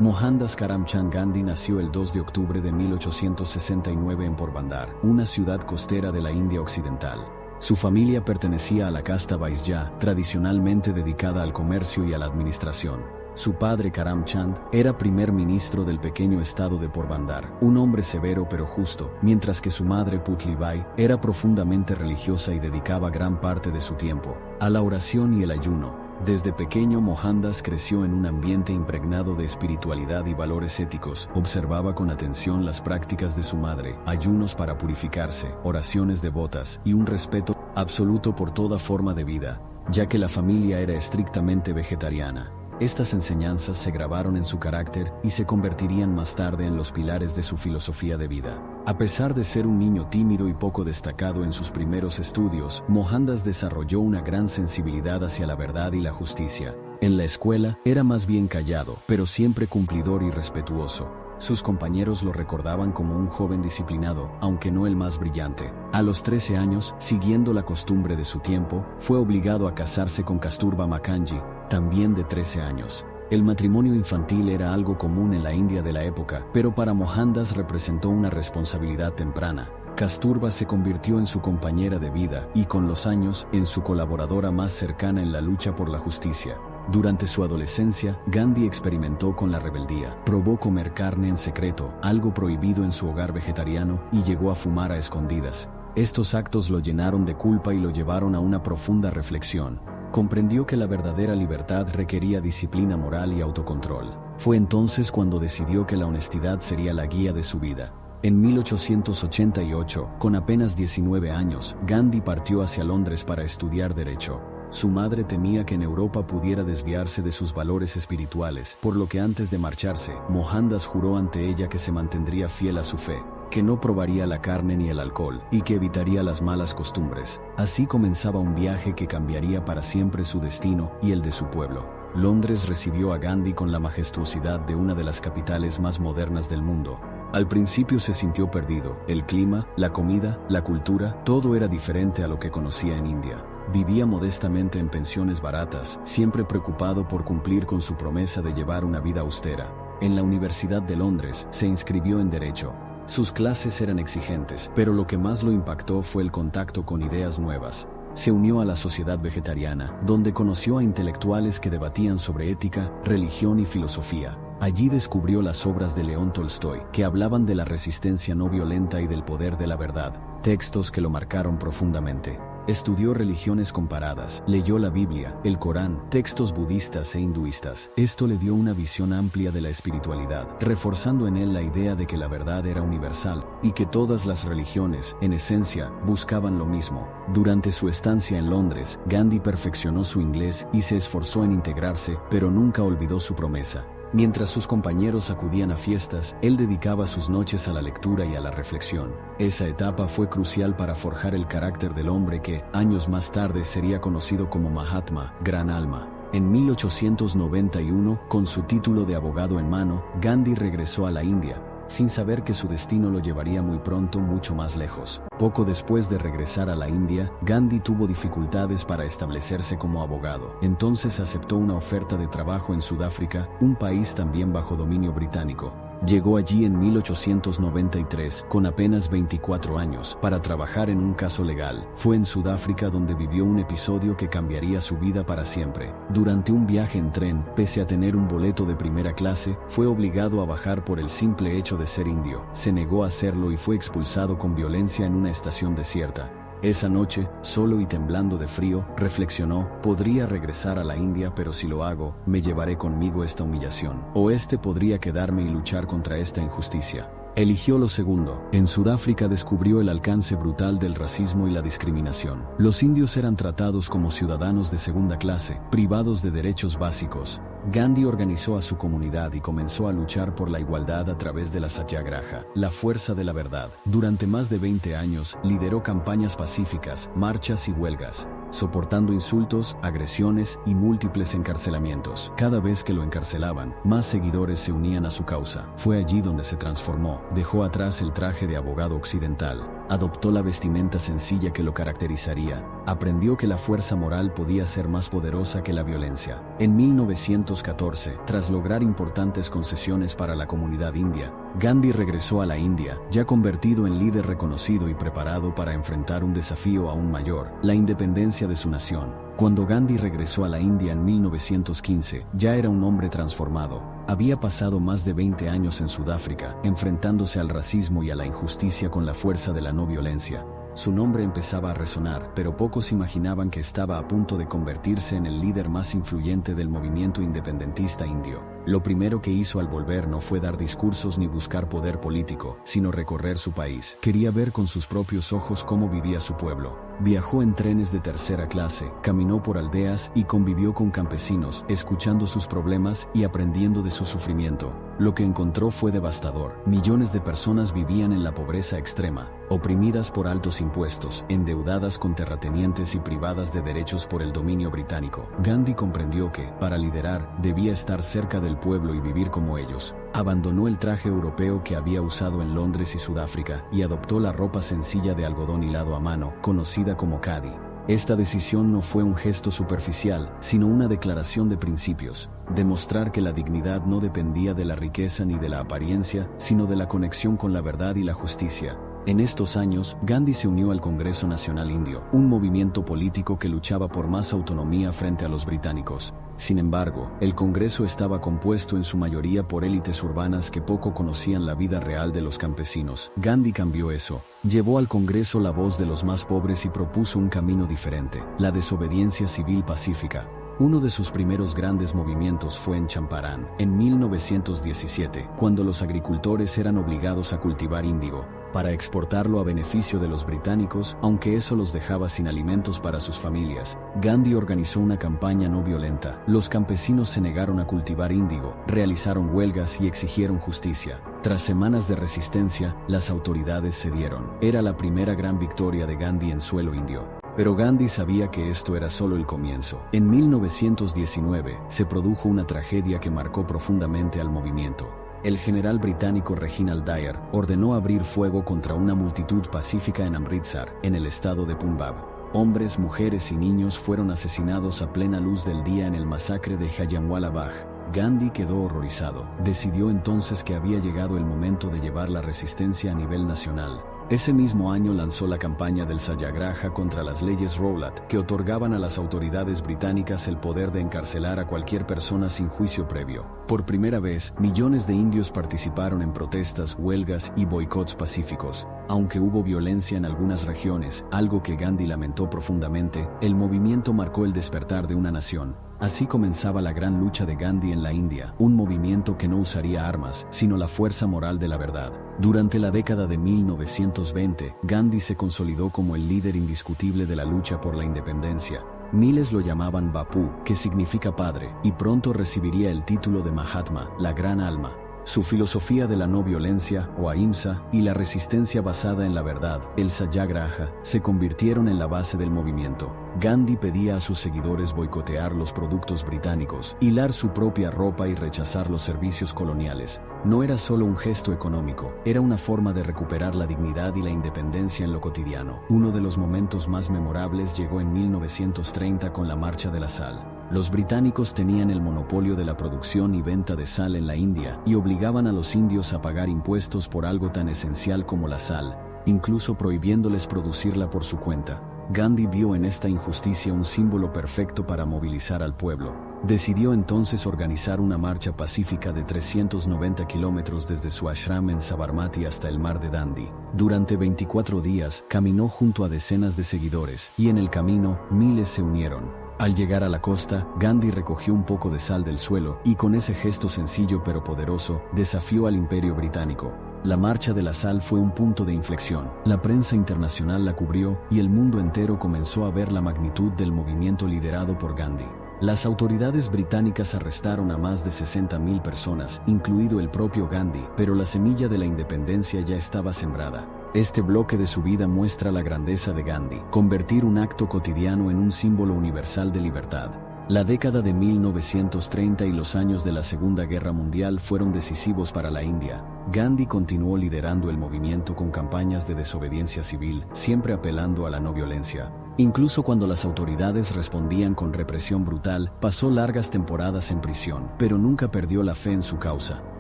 Mohandas Karamchand Gandhi nació el 2 de octubre de 1869 en Porbandar, una ciudad costera de la India Occidental. Su familia pertenecía a la casta Vaisya, tradicionalmente dedicada al comercio y a la administración. Su padre Karamchand era primer ministro del pequeño estado de Porbandar, un hombre severo pero justo, mientras que su madre Putlibai era profundamente religiosa y dedicaba gran parte de su tiempo a la oración y el ayuno. Desde pequeño Mohandas creció en un ambiente impregnado de espiritualidad y valores éticos. Observaba con atención las prácticas de su madre, ayunos para purificarse, oraciones devotas y un respeto absoluto por toda forma de vida, ya que la familia era estrictamente vegetariana. Estas enseñanzas se grabaron en su carácter y se convertirían más tarde en los pilares de su filosofía de vida. A pesar de ser un niño tímido y poco destacado en sus primeros estudios, Mohandas desarrolló una gran sensibilidad hacia la verdad y la justicia. En la escuela, era más bien callado, pero siempre cumplidor y respetuoso. Sus compañeros lo recordaban como un joven disciplinado, aunque no el más brillante. A los 13 años, siguiendo la costumbre de su tiempo, fue obligado a casarse con Kasturba Makanji, también de 13 años. El matrimonio infantil era algo común en la India de la época, pero para Mohandas representó una responsabilidad temprana. Kasturba se convirtió en su compañera de vida y, con los años, en su colaboradora más cercana en la lucha por la justicia. Durante su adolescencia, Gandhi experimentó con la rebeldía. Probó comer carne en secreto, algo prohibido en su hogar vegetariano, y llegó a fumar a escondidas. Estos actos lo llenaron de culpa y lo llevaron a una profunda reflexión. Comprendió que la verdadera libertad requería disciplina moral y autocontrol. Fue entonces cuando decidió que la honestidad sería la guía de su vida. En 1888, con apenas 19 años, Gandhi partió hacia Londres para estudiar Derecho. Su madre temía que en Europa pudiera desviarse de sus valores espirituales, por lo que antes de marcharse, Mohandas juró ante ella que se mantendría fiel a su fe, que no probaría la carne ni el alcohol, y que evitaría las malas costumbres. Así comenzaba un viaje que cambiaría para siempre su destino y el de su pueblo. Londres recibió a Gandhi con la majestuosidad de una de las capitales más modernas del mundo. Al principio se sintió perdido. El clima, la comida, la cultura, todo era diferente a lo que conocía en India. Vivía modestamente en pensiones baratas, siempre preocupado por cumplir con su promesa de llevar una vida austera. En la Universidad de Londres se inscribió en Derecho. Sus clases eran exigentes, pero lo que más lo impactó fue el contacto con ideas nuevas. Se unió a la Sociedad Vegetariana, donde conoció a intelectuales que debatían sobre ética, religión y filosofía. Allí descubrió las obras de León Tolstoy, que hablaban de la resistencia no violenta y del poder de la verdad, textos que lo marcaron profundamente. Estudió religiones comparadas, leyó la Biblia, el Corán, textos budistas e hinduistas. Esto le dio una visión amplia de la espiritualidad, reforzando en él la idea de que la verdad era universal y que todas las religiones, en esencia, buscaban lo mismo. Durante su estancia en Londres, Gandhi perfeccionó su inglés y se esforzó en integrarse, pero nunca olvidó su promesa. Mientras sus compañeros acudían a fiestas, él dedicaba sus noches a la lectura y a la reflexión. Esa etapa fue crucial para forjar el carácter del hombre que, años más tarde, sería conocido como Mahatma, gran alma. En 1891, con su título de abogado en mano, Gandhi regresó a la India, sin saber que su destino lo llevaría muy pronto mucho más lejos. Poco después de regresar a la India, Gandhi tuvo dificultades para establecerse como abogado. Entonces aceptó una oferta de trabajo en Sudáfrica, un país también bajo dominio británico. Llegó allí en 1893, con apenas 24 años, para trabajar en un caso legal. Fue en Sudáfrica donde vivió un episodio que cambiaría su vida para siempre. Durante un viaje en tren, pese a tener un boleto de primera clase, fue obligado a bajar por el simple hecho de ser indio. Se negó a hacerlo y fue expulsado con violencia en una estación desierta. Esa noche, solo y temblando de frío, reflexionó: podría regresar a la India, pero si lo hago, me llevaré conmigo esta humillación. O podría quedarme y luchar contra esta injusticia. Eligió lo segundo. En Sudáfrica descubrió el alcance brutal del racismo y la discriminación. Los indios eran tratados como ciudadanos de segunda clase, privados de derechos básicos. Gandhi organizó a su comunidad y comenzó a luchar por la igualdad a través de la Satyagraha, la fuerza de la verdad. Durante más de 20 años, lideró campañas pacíficas, marchas y huelgas, soportando insultos, agresiones y múltiples encarcelamientos. Cada vez que lo encarcelaban, más seguidores se unían a su causa. Fue allí donde se transformó. Dejó atrás el traje de abogado occidental. adoptó la vestimenta sencilla que lo caracterizaría, aprendió que la fuerza moral podía ser más poderosa que la violencia. En 1914, tras lograr importantes concesiones para la comunidad india, Gandhi regresó a la India, ya convertido en líder reconocido y preparado para enfrentar un desafío aún mayor, la independencia de su nación. Cuando Gandhi regresó a la India en 1915, ya era un hombre transformado. Había pasado más de 20 años en Sudáfrica, enfrentándose al racismo y a la injusticia con la fuerza de la no violencia. Su nombre empezaba a resonar, pero pocos imaginaban que estaba a punto de convertirse en el líder más influyente del movimiento independentista indio. Lo primero que hizo al volver no fue dar discursos ni buscar poder político, sino recorrer su país. Quería ver con sus propios ojos cómo vivía su pueblo. Viajó en trenes de tercera clase, caminó por aldeas y convivió con campesinos, escuchando sus problemas y aprendiendo de su sufrimiento. Lo que encontró fue devastador. Millones de personas vivían en la pobreza extrema, oprimidas por altos impuestos, endeudadas con terratenientes y privadas de derechos por el dominio británico. Gandhi comprendió que, para liderar, debía estar cerca del pueblo y vivir como ellos. Abandonó el traje europeo que había usado en Londres y Sudáfrica y adoptó la ropa sencilla de algodón hilado a mano, conocida como khadi. Esta decisión no fue un gesto superficial, sino una declaración de principios. Demostrar que la dignidad no dependía de la riqueza ni de la apariencia, sino de la conexión con la verdad y la justicia. En estos años, Gandhi se unió al Congreso Nacional Indio, un movimiento político que luchaba por más autonomía frente a los británicos. Sin embargo, el Congreso estaba compuesto en su mayoría por élites urbanas que poco conocían la vida real de los campesinos. Gandhi cambió eso. Llevó al Congreso la voz de los más pobres y propuso un camino diferente, la desobediencia civil pacífica. Uno de sus primeros grandes movimientos fue en Champaran, en 1917, cuando los agricultores eran obligados a cultivar índigo, para exportarlo a beneficio de los británicos, aunque eso los dejaba sin alimentos para sus familias. Gandhi organizó una campaña no violenta. Los campesinos se negaron a cultivar índigo, realizaron huelgas y exigieron justicia. Tras semanas de resistencia, las autoridades cedieron. Era la primera gran victoria de Gandhi en suelo indio. Pero Gandhi sabía que esto era solo el comienzo. En 1919, se produjo una tragedia que marcó profundamente al movimiento. El general británico Reginald Dyer ordenó abrir fuego contra una multitud pacífica en Amritsar, en el estado de Punjab. Hombres, mujeres y niños fueron asesinados a plena luz del día en el masacre de Jallianwala Bagh. Gandhi quedó horrorizado. Decidió entonces que había llegado el momento de llevar la resistencia a nivel nacional. Ese mismo año lanzó la campaña del Satyagraha contra las leyes Rowlatt, que otorgaban a las autoridades británicas el poder de encarcelar a cualquier persona sin juicio previo. Por primera vez, millones de indios participaron en protestas, huelgas y boicots pacíficos. Aunque hubo violencia en algunas regiones, algo que Gandhi lamentó profundamente, el movimiento marcó el despertar de una nación. Así comenzaba la gran lucha de Gandhi en la India, un movimiento que no usaría armas, sino la fuerza moral de la verdad. Durante la década de 1920, Gandhi se consolidó como el líder indiscutible de la lucha por la independencia. Miles lo llamaban Bapu, que significa padre, y pronto recibiría el título de Mahatma, la gran alma. Su filosofía de la no violencia, o ahimsa, y la resistencia basada en la verdad, el Satyagraha, se convirtieron en la base del movimiento. Gandhi pedía a sus seguidores boicotear los productos británicos, hilar su propia ropa y rechazar los servicios coloniales. No era solo un gesto económico, era una forma de recuperar la dignidad y la independencia en lo cotidiano. Uno de los momentos más memorables llegó en 1930 con la Marcha de la Sal. Los británicos tenían el monopolio de la producción y venta de sal en la India y obligaban a los indios a pagar impuestos por algo tan esencial como la sal, incluso prohibiéndoles producirla por su cuenta. Gandhi vio en esta injusticia un símbolo perfecto para movilizar al pueblo. Decidió entonces organizar una marcha pacífica de 390 kilómetros desde su ashram en Sabarmati hasta el mar de Dandi. Durante 24 días, caminó junto a decenas de seguidores, y en el camino, miles se unieron. Al llegar a la costa, Gandhi recogió un poco de sal del suelo y con ese gesto sencillo pero poderoso, desafió al Imperio Británico. La Marcha de la Sal fue un punto de inflexión. La prensa internacional la cubrió y el mundo entero comenzó a ver la magnitud del movimiento liderado por Gandhi. Las autoridades británicas arrestaron a más de 60.000 personas, incluido el propio Gandhi, pero la semilla de la independencia ya estaba sembrada. Este bloque de su vida muestra la grandeza de Gandhi, convertir un acto cotidiano en un símbolo universal de libertad. La década de 1930 y los años de la Segunda Guerra Mundial fueron decisivos para la India. Gandhi continuó liderando el movimiento con campañas de desobediencia civil, siempre apelando a la no violencia. Incluso cuando las autoridades respondían con represión brutal, pasó largas temporadas en prisión, pero nunca perdió la fe en su causa.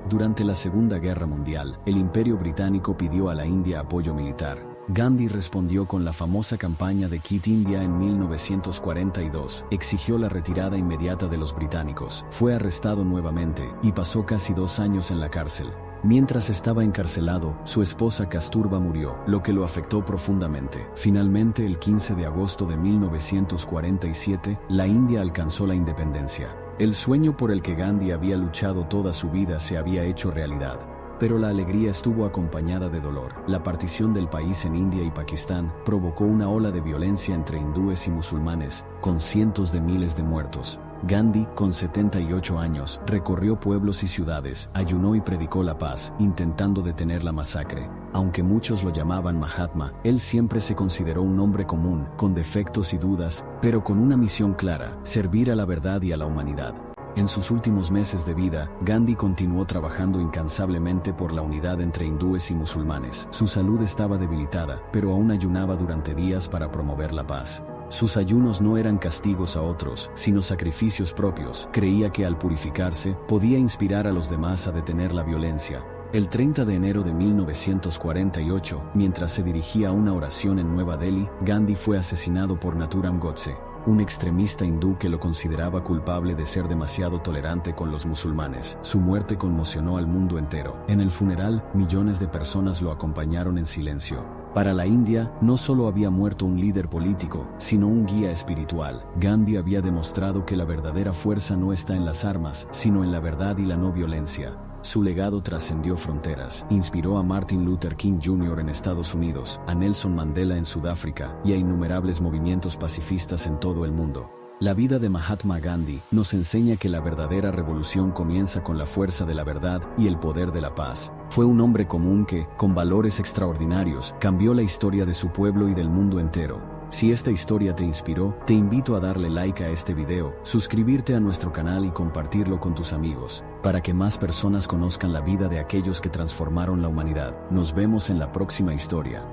Durante la Segunda Guerra Mundial, el Imperio Británico pidió a la India apoyo militar. Gandhi respondió con la famosa campaña de Quit India en 1942. Exigió la retirada inmediata de los británicos. Fue arrestado nuevamente y pasó casi 2 años en la cárcel. Mientras estaba encarcelado, su esposa Kasturba murió, lo que lo afectó profundamente. Finalmente, el 15 de agosto de 1947, la India alcanzó la independencia. El sueño por el que Gandhi había luchado toda su vida se había hecho realidad. Pero la alegría estuvo acompañada de dolor. La partición del país en India y Pakistán provocó una ola de violencia entre hindúes y musulmanes, con cientos de miles de muertos. Gandhi, con 78 años, recorrió pueblos y ciudades, ayunó y predicó la paz, intentando detener la masacre. Aunque muchos lo llamaban Mahatma, él siempre se consideró un hombre común, con defectos y dudas, pero con una misión clara: servir a la verdad y a la humanidad. En sus últimos meses de vida, Gandhi continuó trabajando incansablemente por la unidad entre hindúes y musulmanes. Su salud estaba debilitada, pero aún ayunaba durante días para promover la paz. Sus ayunos no eran castigos a otros, sino sacrificios propios. Creía que al purificarse, podía inspirar a los demás a detener la violencia. El 30 de enero de 1948, mientras se dirigía a una oración en Nueva Delhi, Gandhi fue asesinado por Nathuram Godse, un extremista hindú que lo consideraba culpable de ser demasiado tolerante con los musulmanes. Su muerte conmocionó al mundo entero. En el funeral, millones de personas lo acompañaron en silencio. Para la India, no solo había muerto un líder político, sino un guía espiritual. Gandhi había demostrado que la verdadera fuerza no está en las armas, sino en la verdad y la no violencia. Su legado trascendió fronteras. Inspiró a Martin Luther King Jr. en Estados Unidos, a Nelson Mandela en Sudáfrica y a innumerables movimientos pacifistas en todo el mundo. La vida de Mahatma Gandhi nos enseña que la verdadera revolución comienza con la fuerza de la verdad y el poder de la paz. Fue un hombre común que, con valores extraordinarios, cambió la historia de su pueblo y del mundo entero. Si esta historia te inspiró, te invito a darle like a este video, suscribirte a nuestro canal y compartirlo con tus amigos, para que más personas conozcan la vida de aquellos que transformaron la humanidad. Nos vemos en la próxima historia.